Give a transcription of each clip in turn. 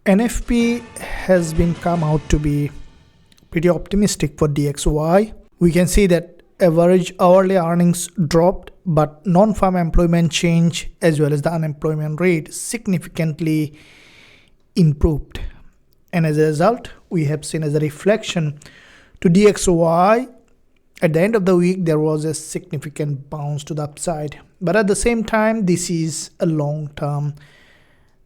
NFP has been come out to be pretty optimistic for DXY. We can see that average hourly earnings dropped, but non-farm employment change as well as the unemployment rate significantly improved. And as a result, we have seen as a reflection to DXY, at the end of the week, there was a significant bounce to the upside. But at the same time, this is a long-term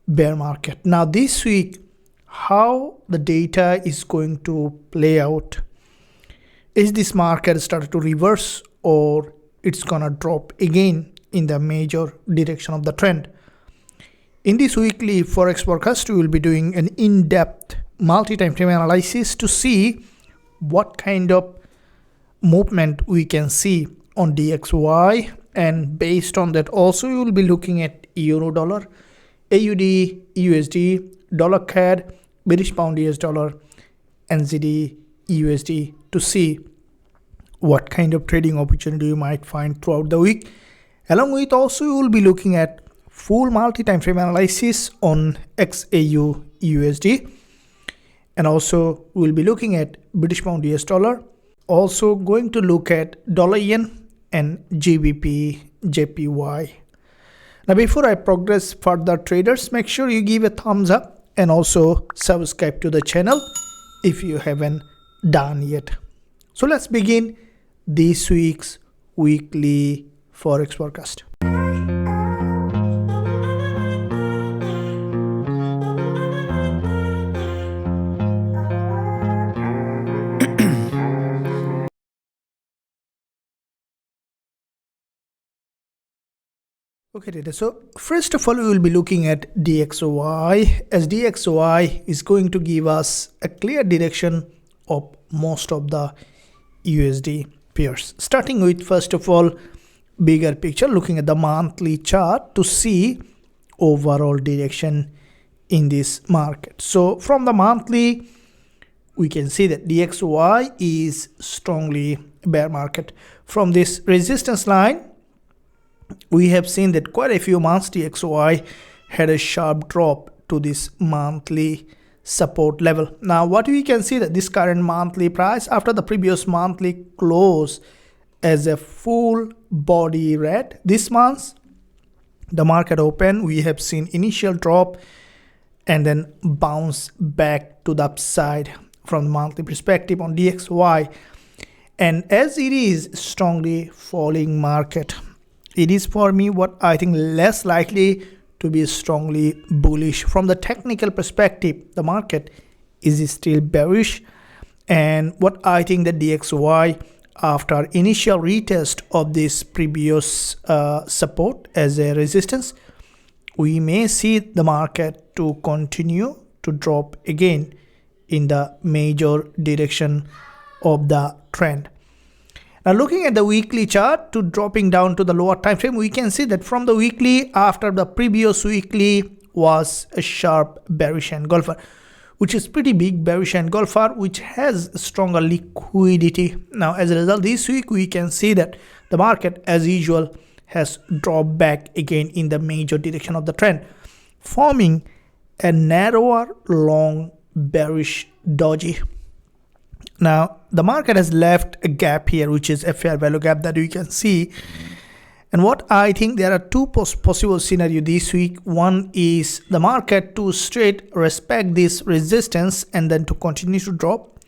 bear market. Now this week, how the data is going to play out? Is this market started to reverse, or it's gonna drop again in the major direction of the trend? In this weekly Forex forecast, we will be doing an in-depth multi-time frame analysis to see what kind of movement we can see on DXY, and based on that also we will be looking at euro dollar, AUD, USD, dollar CAD, British pound US dollar, NZDUSD to see what kind of trading opportunity you might find throughout the week. Along with also we will be looking at full multi-time frame analysis on XAU USD, and also we will be looking at British pound US dollar. Also going to look at dollar yen and GBPJPY. Now before I progress further, traders, make sure you give a thumbs up and also subscribe to the channel if you haven't done yet. So let's begin this week's weekly Forex forecast. Okay, data. So first of all, we will be looking at DXY, as DXY is going to give us a clear direction of most of the USD pairs. Starting with, first of all, bigger picture, looking at the monthly chart to see overall direction in this market. So from the monthly, we can see that DXY is strongly bear market. From this resistance line, we have seen that quite a few months DXY had a sharp drop to this monthly support level. Now what we can see that this current monthly price after the previous monthly close as a full body red, this month the market open, we have seen initial drop and then bounce back to the upside from the monthly perspective on DXY. And as it is strongly falling market, it is for me what I think less likely to be strongly bullish. From the technical perspective, the market is still bearish, and what I think that DXY after initial retest of this previous support as a resistance, we may see the market to continue to drop again in the major direction of the trend. Now looking at the weekly chart to dropping down to the lower time frame, we can see that from the weekly, after the previous weekly was a sharp bearish engulfer, which is pretty big bearish engulfer, which has stronger liquidity. Now as a result, this week we can see that the market as usual has dropped back again in the major direction of the trend, forming a narrower long bearish doji. Now the market has left a gap here, which is a fair value gap that you can see. And what I think, there are two possible scenarios this week. One is the market to straight respect this resistance and then to continue to drop.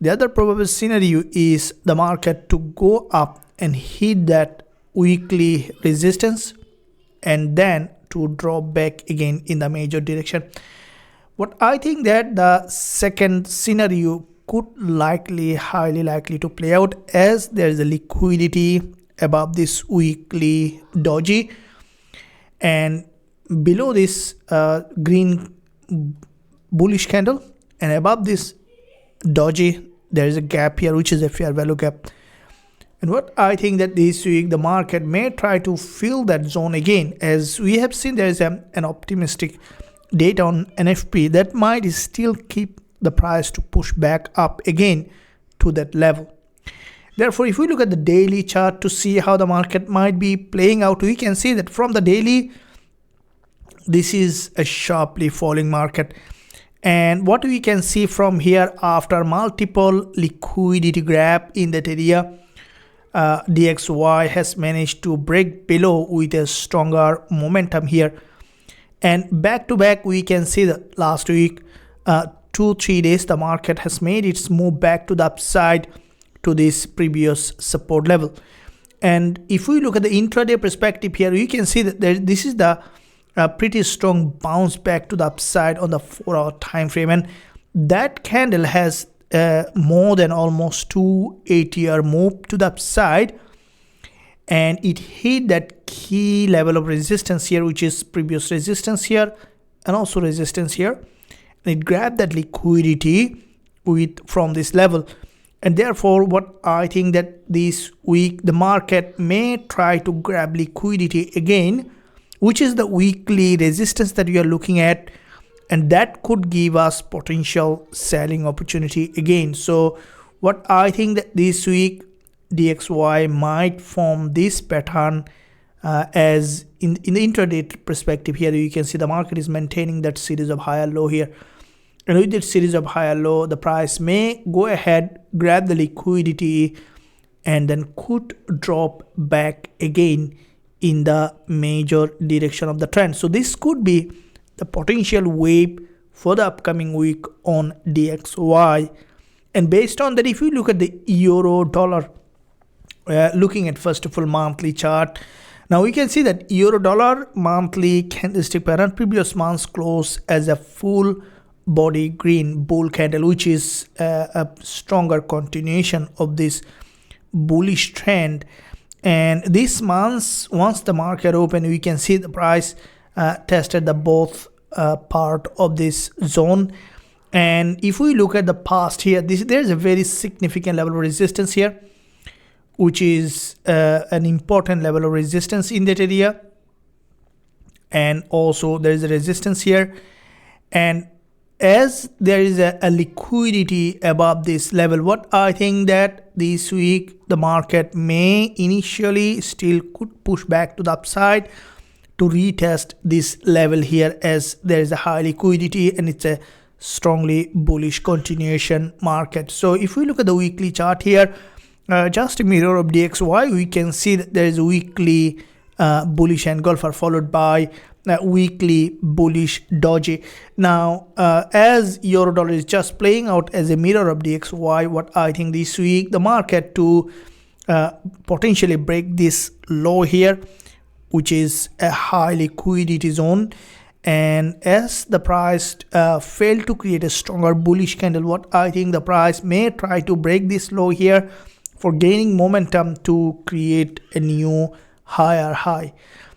The other probable scenario is the market to go up and hit that weekly resistance and then to drop back again in the major direction. What I think that the second scenario could highly likely to play out, as there is a liquidity above this weekly doji, and below this green bullish candle, and above this doji there is a gap here, which is a fair value gap. And what I think that this week the market may try to fill that zone again, as we have seen there is an optimistic data on NFP that might still keep the price to push back up again to that level. Therefore, if we look at the daily chart to see how the market might be playing out, we can see that from the daily, this is a sharply falling market. And what we can see from here, after multiple liquidity grab in that area, DXY has managed to break below with a stronger momentum here. And back to back, we can see that last week, 2-3 days, the market has made its move back to the upside to this previous support level. And if we look at the intraday perspective here, you can see that this is the pretty strong bounce back to the upside on the 4-hour time frame, and that candle has more than almost 2 8-year move to the upside, and it hit that key level of resistance here, which is previous resistance here and also resistance here, and it grabbed that liquidity from this level. And therefore, what I think that this week the market may try to grab liquidity again, which is the weekly resistance that we are looking at, and that could give us potential selling opportunity again. So what I think that this week DXY might form this pattern as in the intraday perspective here, you can see the market is maintaining that series of higher low here. And with that series of higher low, the price may go ahead, grab the liquidity, and then could drop back again in the major direction of the trend. So this could be the potential wave for the upcoming week on DXY. And based on that, if you look at the euro dollar, looking at first of all monthly chart, now we can see that euro dollar monthly candlestick pattern, previous month's close as a full body green bull candle, which is a stronger continuation of this bullish trend. And this month, once the market opened, we can see the price tested the both part of this zone. And if we look at the past here, there's a very significant level of resistance here, which is an important level of resistance in that area. And also there is a resistance here. And as there is a liquidity above this level, what I think that this week the market may initially still could push back to the upside to retest this level here, as there is a high liquidity and it's a strongly bullish continuation market. So if we look at the weekly chart here, just a mirror of DXY, we can see that there is a weekly bullish engulfer followed by weekly bullish doji. Now as euro dollar is just playing out as a mirror of DXY, what I think this week the market to potentially break this low here, which is a high liquidity zone, and as the price failed to create a stronger bullish candle, what I think the price may try to break this low here for gaining momentum to create a new higher high.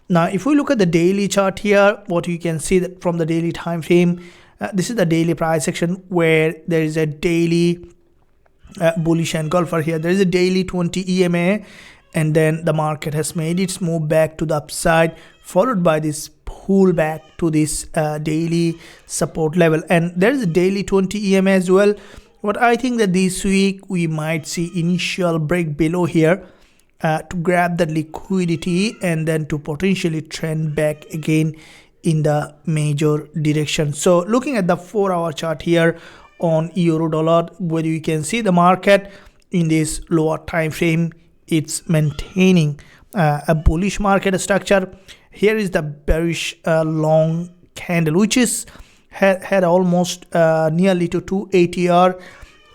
Now if we look at the daily chart here, what you can see that from the daily time frame, this is the daily price action where there is a daily bullish engulfer here. There is a daily 20 EMA, and then the market has made its move back to the upside, followed by this pullback to this daily support level, and there is a daily 20 EMA as well. What I think that this week we might see initial break below here to grab the liquidity and then to potentially trend back again in the major direction. So looking at the 4-hour chart here on euro dollar, where you can see the market in this lower time frame, it's maintaining a bullish market structure. Here is the bearish long candle, which is had almost nearly to 280R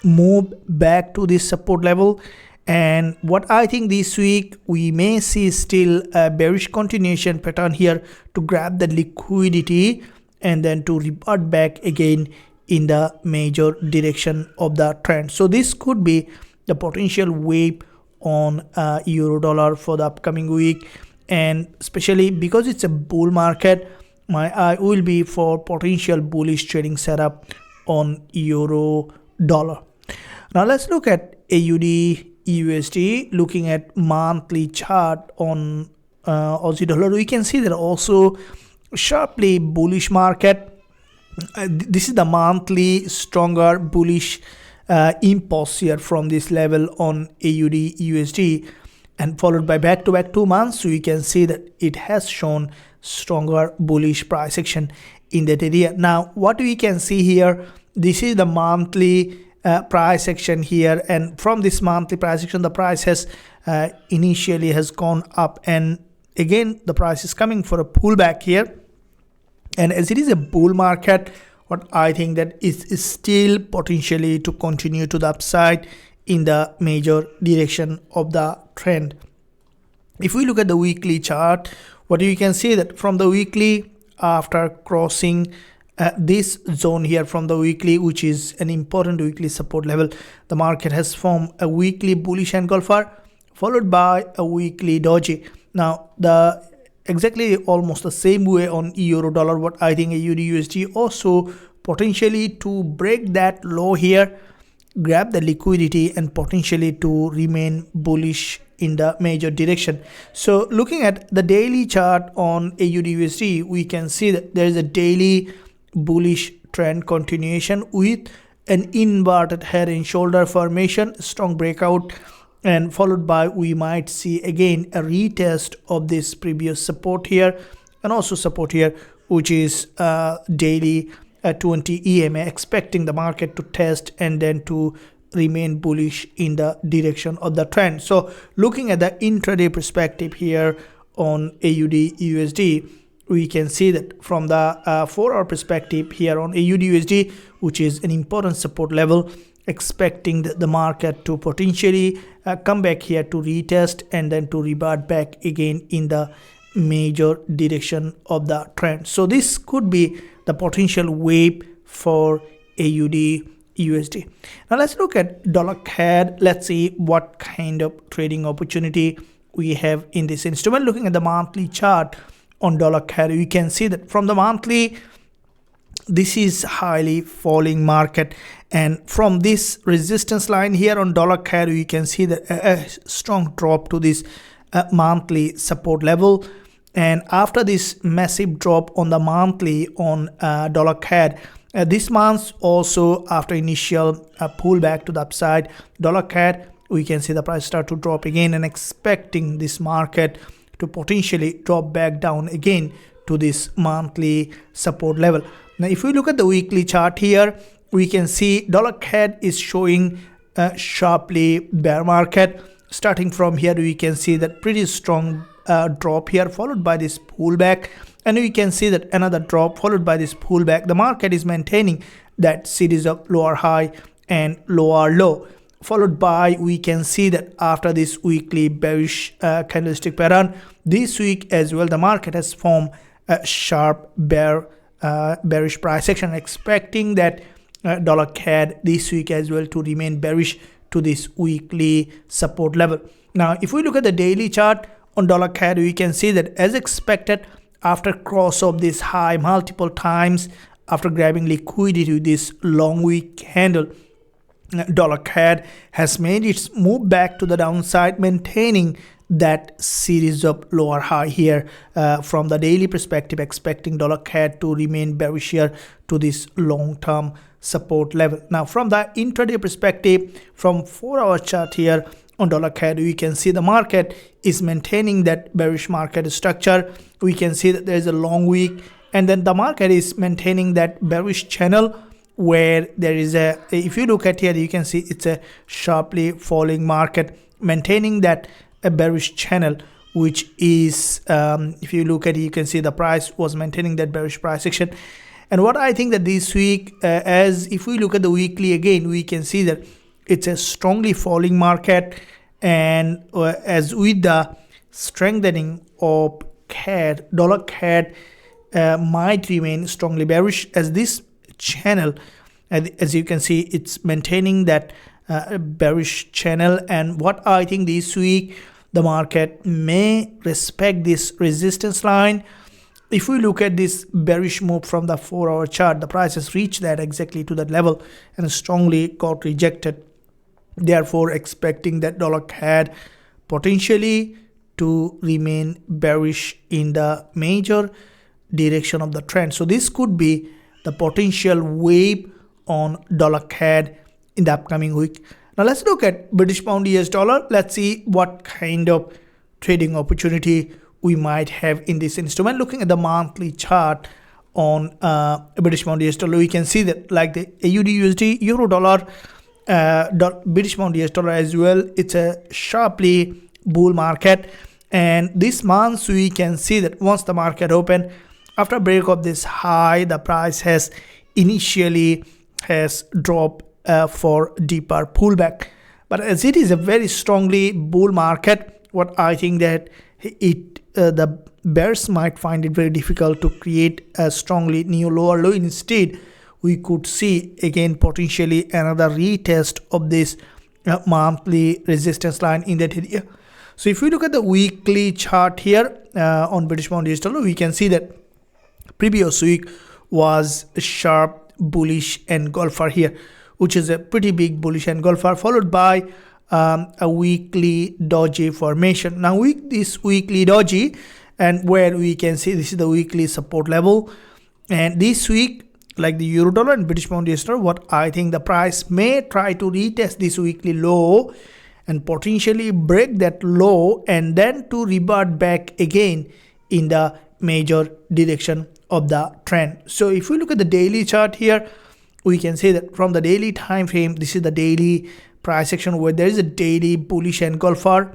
move back to this support level. And what I think this week we may see still a bearish continuation pattern here to grab the liquidity and then to revert back again in the major direction of the trend. So this could be the potential wave on euro dollar for the upcoming week, and especially because it's a bull market, my eye will be for potential bullish trading setup on euro dollar. Now let's look at AUDUSD. Looking at monthly chart on Aussie dollar, we can see that also sharply bullish market. This is the monthly stronger bullish impulse here from this level on AUDUSD. and followed by back-to-back 2 months, we can see that it has shown stronger bullish price action in that area. Now what we can see here, this is the monthly price action here, and from this monthly price action the price has initially has gone up, and again the price is coming for a pullback here. And as it is a bull market, what I think that is still potentially to continue to the upside in the major direction of the trend. If we look at the weekly chart, what you can see that from the weekly, after crossing this zone here from the weekly, which is an important weekly support level, the market has formed a weekly bullish engulfer followed by a weekly doji. Now the exactly almost the same way on euro dollar, what I think AUDUSD also potentially to break that low here, grab the liquidity and potentially to remain bullish in the major direction. So looking at the daily chart on AUDUSD, we can see that there is a daily bullish trend continuation with an inverted head and shoulder formation, strong breakout, and followed by we might see again a retest of this previous support here and also support here, which is daily 20 EMA, expecting the market to test and then to remain bullish in the direction of the trend. So looking at the intraday perspective here on AUDUSD, we can see that from the 4-hour perspective here on AUDUSD, which is an important support level, expecting the market to potentially come back here to retest and then to revert back again in the major direction of the trend. So this could be the potential wave for AUDUSD. Now let's look at dollar CAD. Let's see what kind of trading opportunity we have in this instrument. Looking at the monthly chart on dollar CAD, you can see that from the monthly, this is highly falling market, and from this resistance line here on dollar CAD, you can see that a strong drop to this monthly support level. And after this massive drop on the monthly on dollar CAD, this month also after initial pullback to the upside, dollar CAD, we can see the price start to drop again, and expecting this market to potentially drop back down again to this monthly support level. Now if we look at the weekly chart here, we can see dollar CAD is showing a sharply bear market. Starting from here, we can see that pretty strong drop here followed by this pullback, and we can see that another drop followed by this pullback. The market is maintaining that series of lower high and lower low, followed by we can see that after this weekly bearish candlestick pattern, this week as well the market has formed a sharp bearish price action, expecting that dollar CAD this week as well to remain bearish to this weekly support level. Now if we look at the daily chart on dollar CAD, we can see that as expected, after cross of this high multiple times, after grabbing liquidity with this long wick candle, dollar CAD has made its move back to the downside, maintaining that series of lower high here from the daily perspective, expecting dollar CAD to remain bearish here to this long-term support level. Now from the intraday perspective, from 4-hour chart here on dollar CAD, we can see the market is maintaining that bearish market structure. We can see that there is a long wick, and then the market is maintaining that bearish channel where there is a, if you look at here, you can see it's a sharply falling market, maintaining that a bearish channel, which is if you look at it, you can see the price was maintaining that bearish price action. And what I think that this week, as if we look at the weekly again, we can see that it's a strongly falling market, and as with the strengthening of CAD, dollar CAD might remain strongly bearish, as this channel, as you can see, it's maintaining that bearish channel. And what I think this week the market may respect this resistance line. If we look at this bearish move from the 4-hour chart, the price has reached that exactly to that level and strongly got rejected, therefore expecting that dollar CAD potentially to remain bearish in the major direction of the trend. So this could be the potential wave on dollar CAD in the upcoming week. Now let's look at British pound US dollar. Let's see what kind of trading opportunity we might have in this instrument. Looking at the monthly chart on British pound US dollar, we can see that like the AUDUSD, euro dollar, British pound US dollar as well, it's a sharply bull market. And this month we can see that once the market open, after break of this high, the price has initially dropped for deeper pullback. But as it is a very strongly bull market, what I think that the bears might find it very difficult to create a strongly new lower low. Instead, we could see again potentially another retest of this monthly resistance line in that area. So if we look at the weekly chart here on British pound US dollar, we can see that previous week was a sharp bullish engulfer here, which is a pretty big bullish engulfer, followed by a weekly doji formation. Now this weekly doji, and where we can see this is the weekly support level, and this week like the euro dollar and British pound US dollar, what I think the price may try to retest this weekly low and potentially break that low and then to revert back again in the major direction of the trend. So if we look at the daily chart here, we can say that from the daily time frame, this is the daily price action where there is a daily bullish engulfer,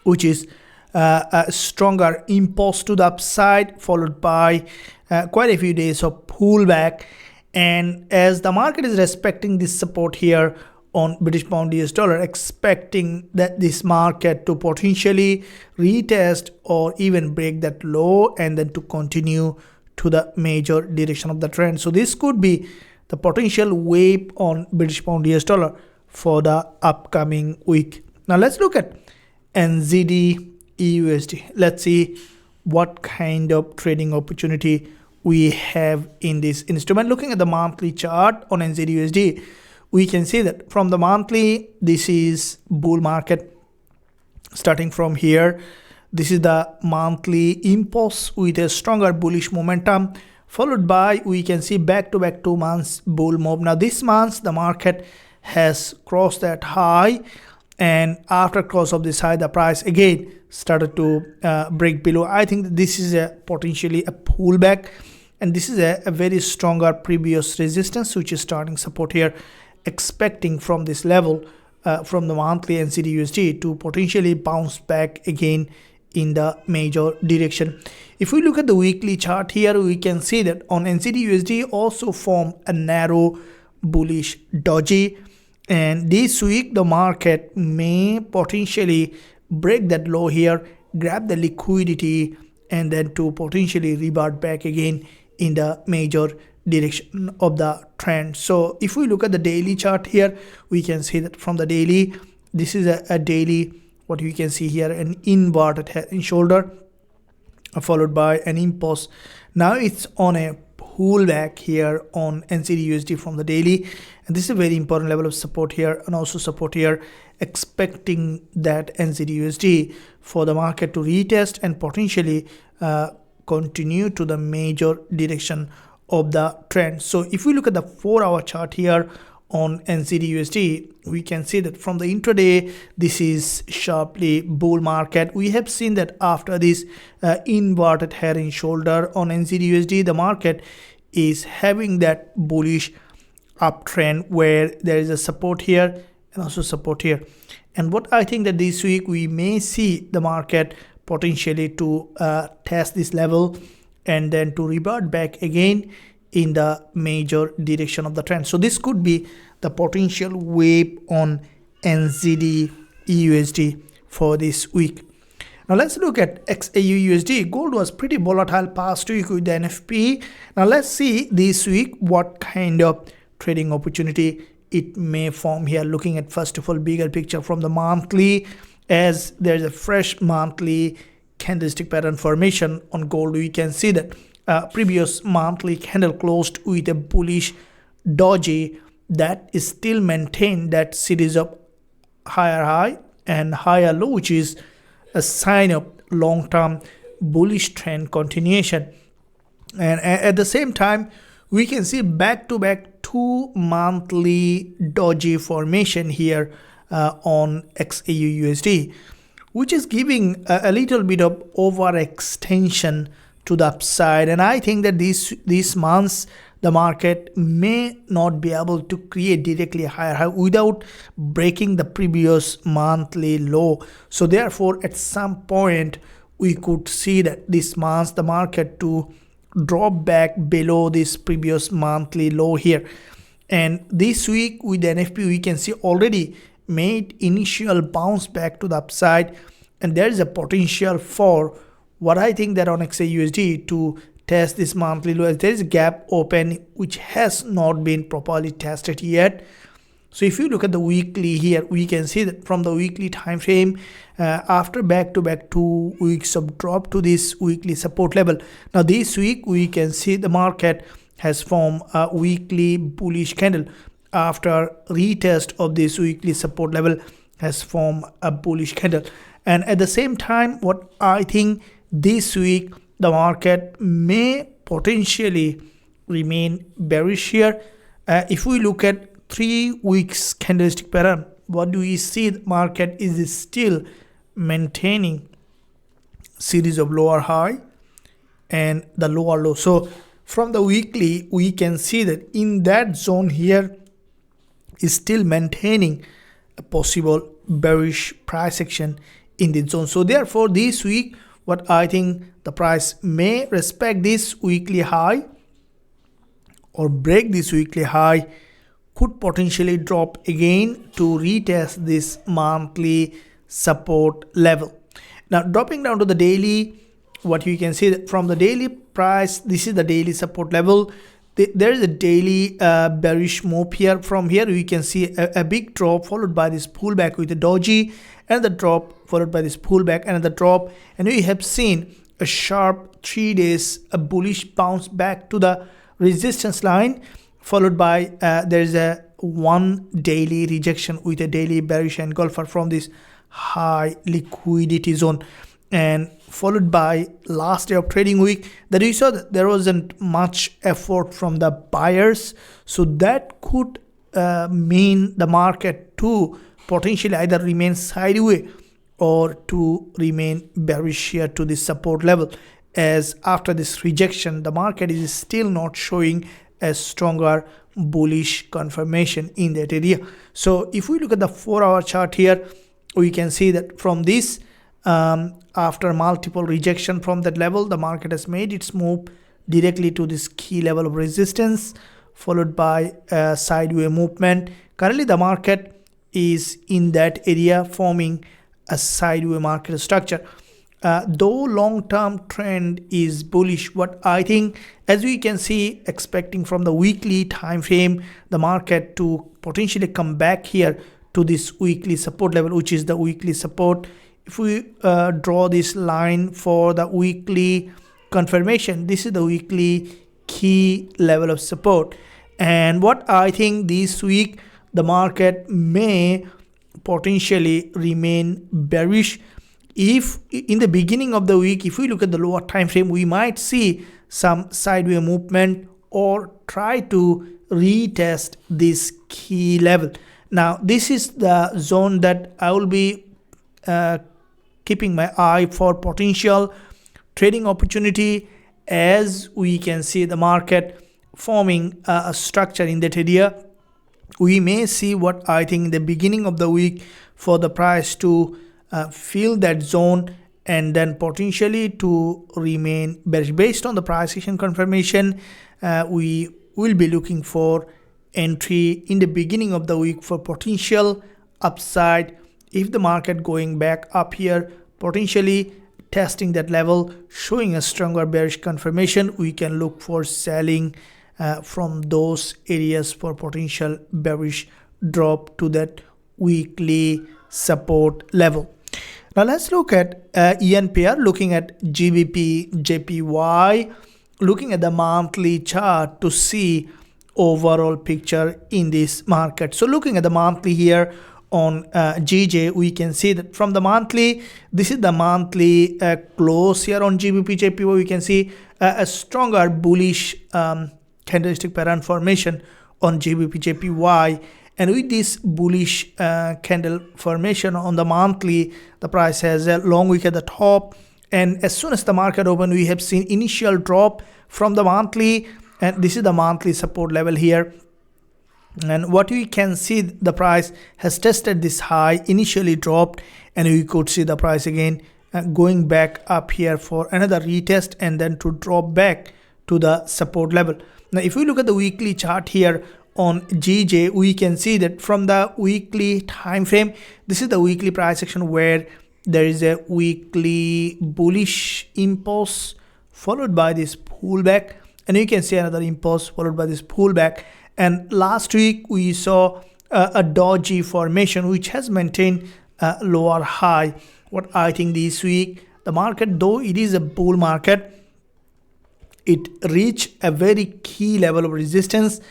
which is a stronger impulse to the upside, followed by quite a few days of pullback. And as the market is respecting this support here on British pound US dollar, expecting that this market to potentially retest or even break that low and then to continue to the major direction of the trend. So this could be the potential wave on British pound US dollar for the upcoming week. Now let's look at NZDUSD. Let's see what kind of trading opportunity we have in this instrument. Looking at the monthly chart on NZDUSD, we can see that from the monthly, this is bull market. Starting from here, this is the monthly impulse with a stronger bullish momentum, followed by we can see back-to-back 2 months bull move. Now this month the market has crossed that high, and after cross of this high, the price again started to break below. I think this is a potentially a pullback, and this is a very stronger previous resistance, which is starting support here, expecting from this level from the monthly NZDUSD to potentially bounce back again in the major direction. If we look at the weekly chart here, we can see that on NZDUSD also form a narrow bullish doji, and this week the market may potentially break that low here, grab the liquidity, and then to potentially revert back again in the major direction of the trend. So if we look at the daily chart here, we can see that from the daily, this is a daily, what you can see here, an inverted head and shoulder followed by an impulse. Now it's on a pullback here on NZDUSD from the daily, and this is a very important level of support here and also support here, expecting that NZDUSD for the market to retest and potentially continue to the major direction of the trend. So if we look at the 4-hour chart here on NZDUSD, we can see that from the intraday, this is sharply bull market. We have seen that after this inverted head and shoulder on NZDUSD, the market is having that bullish uptrend where there is a support here and also support here. And what I think that this week we may see the market potentially to test this level and then to revert back again in the major direction of the trend. So this could be the potential wave on NZDUSD for this week. Now let's look at XAUUSD. Gold was pretty volatile past week with the NFP. Now let's see this week what kind of trading opportunity it may form here. Looking at first of all bigger picture from the monthly, as there's a fresh monthly candlestick pattern formation on gold, we can see that previous monthly candle closed with a bullish doji that is still maintained that series of higher high and higher low, which is a sign of long-term bullish trend continuation. And at the same time, we can see back-to-back two monthly doji formation here on XAUUSD, which is giving a little bit of overextension to the upside. And I think that these months the market may not be able to create directly a higher high without breaking the previous monthly low. So therefore, at some point we could see that this month the market to drop back below this previous monthly low here. And this week with the NFP, we can see already made initial bounce back to the upside, and there is a potential for what I think that on XAUUSD to test this monthly low, as there is a gap open which has not been properly tested yet. So if you look at the weekly here, we can see that from the weekly time frame, after back-to-back 2 weeks of drop to this weekly support level. Now this week we can see the market has formed a weekly bullish candle. After retest of this weekly support level, has formed a bullish candle. And at the same time, what I think this week the market may potentially remain bearish here. If we look at 3 weeks candlestick pattern, what do we see? The market is still maintaining series of lower high and the lower low. So from the weekly, we can see that in that zone here is still maintaining a possible bearish price action in this zone. So therefore, this week, what I think the price may respect this weekly high or break this weekly high, could potentially drop again to retest this monthly support level. Now dropping down to the daily, what you can see that from the daily price, this is the daily support level. There is a daily bearish move here. From here we can see a big drop followed by this pullback with the doji, and the drop followed by this pullback and the drop, and we have seen a sharp 3 days a bullish bounce back to the resistance line, followed by there is a 1 daily rejection with a daily bearish engulfer from this high liquidity zone, and followed by last day of trading week that we saw that there wasn't much effort from the buyers. So that could mean the market to potentially either remain sideways or to remain bearish here to this support level, as after this rejection the market is still not showing a stronger bullish confirmation in that area. So if we look at the 4-hour chart here, we can see that from this after multiple rejection from that level, the market has made its move directly to this key level of resistance, followed by a sideways movement. Currently the market is in that area forming a sideways market structure. Though long-term trend is bullish, what I think, as we can see, expecting from the weekly time frame, the market to potentially come back here to this weekly support level, which is the weekly support. If we draw this line for the weekly confirmation, this is the weekly key level of support. And what I think this week the market may potentially remain bearish. If in the beginning of the week, if we look at the lower time frame, we might see some sideways movement or try to retest this key level. Now this is the zone that I will be keeping my eye for potential trading opportunity, as we can see the market forming a structure in that area. We may see what I think in the beginning of the week for the price to fill that zone and then potentially to remain bearish. Based on the price action confirmation, we will be looking for entry in the beginning of the week for potential upside. If the market going back up here, potentially testing that level, showing a stronger bearish confirmation, we can look for selling from those areas for potential bearish drop to that weekly support level. Now let's look at yen pair, looking at GBPJPY, looking at the monthly chart to see overall picture in this market. So looking at the monthly here on GJ, we can see that from the monthly, this is the monthly close here on GBPJPY. We can see a stronger bullish candlestick pattern formation on GBPJPY, and with this bullish candle formation on the monthly, the price has a long wick at the top, and as soon as the market opened, we have seen initial drop from the monthly, and this is the monthly support level here. And what we can see, the price has tested this high, initially dropped, and we could see the price again going back up here for another retest and then to drop back to the support level. Now if we look at the weekly chart here on GJ, we can see that from the weekly time frame, this is the weekly price action where there is a weekly bullish impulse followed by this pullback, and you can see another impulse followed by this pullback. And last week we saw a doji formation which has maintained a lower high. What I think this week, the market, though it is a bull market, it reached a very key level of resistance.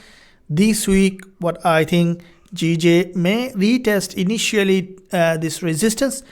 This week, what I think, GJ may retest initially this resistance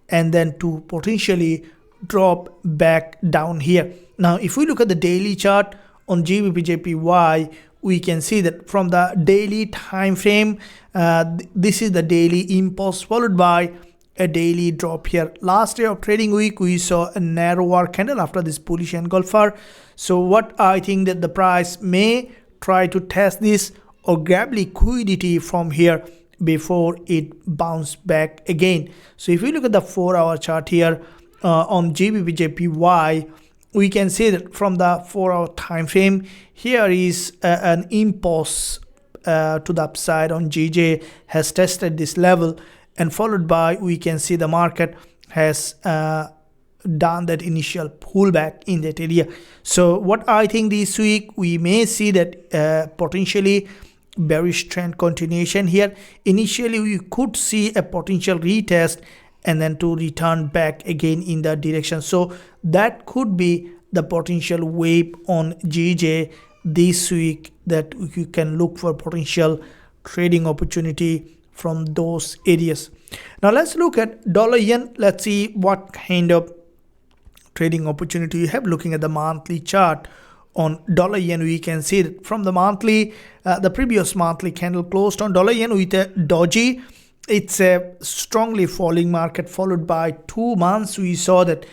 and then to potentially drop back down here. Now if we look at the daily chart on GBPJPY, we can see that from the daily time frame, this is the daily impulse followed by a daily drop here. Last day of trading week, we saw a narrower candle after this bullish engulfer. So what I think that the price may try to test this or grab liquidity from here before it bounce back again. So if we look at the 4-hour chart here on GBPJPY, we can see that from the 4-hour time frame, here is an impulse to the upside on GJ has tested this level, and followed by we can see the market has done that initial pullback in that area. So what I think this week, we may see that potentially bearish trend continuation here. Initially we could see a potential retest and then to return back again in that direction. So that could be the potential wave on GJ this week, that you can look for potential trading opportunity from those areas. Now let's look at dollar yen. Let's see what kind of trading opportunity you have. Looking at the monthly chart on dollar yen, we can see that from the monthly, the previous monthly candle closed on dollar yen with a doji. It's a strongly falling market followed by 2 months. We saw that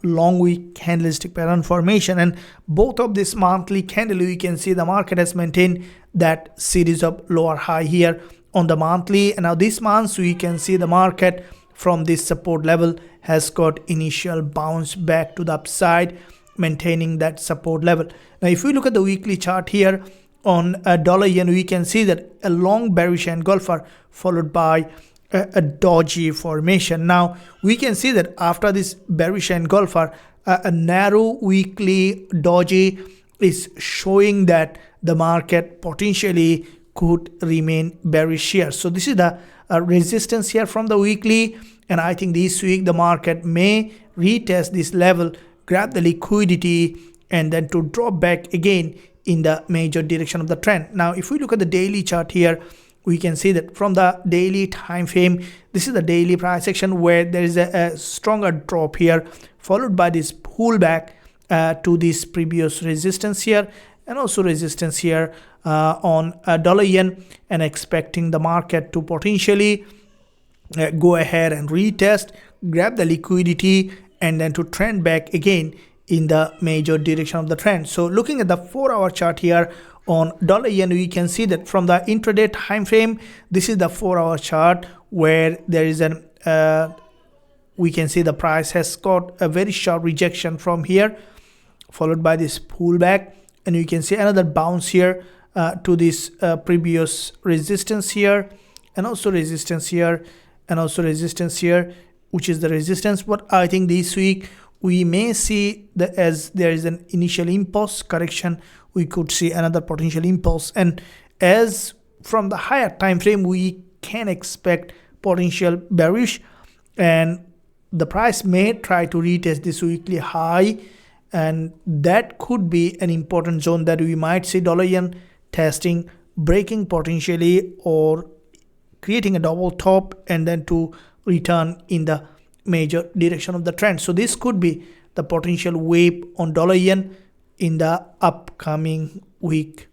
long wick candlestick pattern formation, and both of this monthly candle, we can see the market has maintained that series of lower high here on the monthly. And now this month we can see the market from this support level has got initial bounce back to the upside, maintaining that support level. Now if we look at the weekly chart here on dollar yen, we can see that a long bearish engulfer followed by a doji formation. Now we can see that after this bearish engulfer, a narrow weekly doji is showing that the market potentially could remain bearish here. So this is the resistance here from the weekly, and I think this week the market may retest this level, grab the liquidity, and then to drop back again in the major direction of the trend. Now if we look at the daily chart here, we can see that from the daily time frame, this is the daily price action where there is a stronger drop here followed by this pullback to this previous resistance here and also resistance here on dollar yen, and expecting the market to potentially go ahead and retest, grab the liquidity, and then to trend back again in the major direction of the trend. So looking at the 4-hour chart here on dollar yen, we can see that from the intraday time frame, this is the 4-hour chart where there is an we can see the price has got a very sharp rejection from here followed by this pullback, and you can see another bounce here to this previous resistance here, and also resistance here, and also resistance here, which is the resistance. But I think this week we may see that as there is an initial impulse correction, we could see another potential impulse, and as from the higher time frame we can expect potential bearish, and the price may try to retest this weekly high, and that could be an important zone that we might see dollar yen testing, breaking potentially, or creating a double top and then to return in the major direction of the trend. So this could be the potential wave on dollar yen in the upcoming week.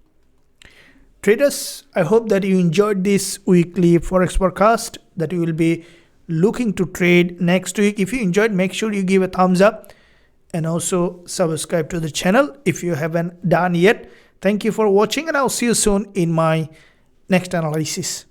Traders, I hope that you enjoyed this weekly Forex forecast that you will be looking to trade next week. If you enjoyed, make sure you give a thumbs up and also subscribe to the channel if you haven't done yet. Thank you for watching, and I'll see you soon in my next analysis.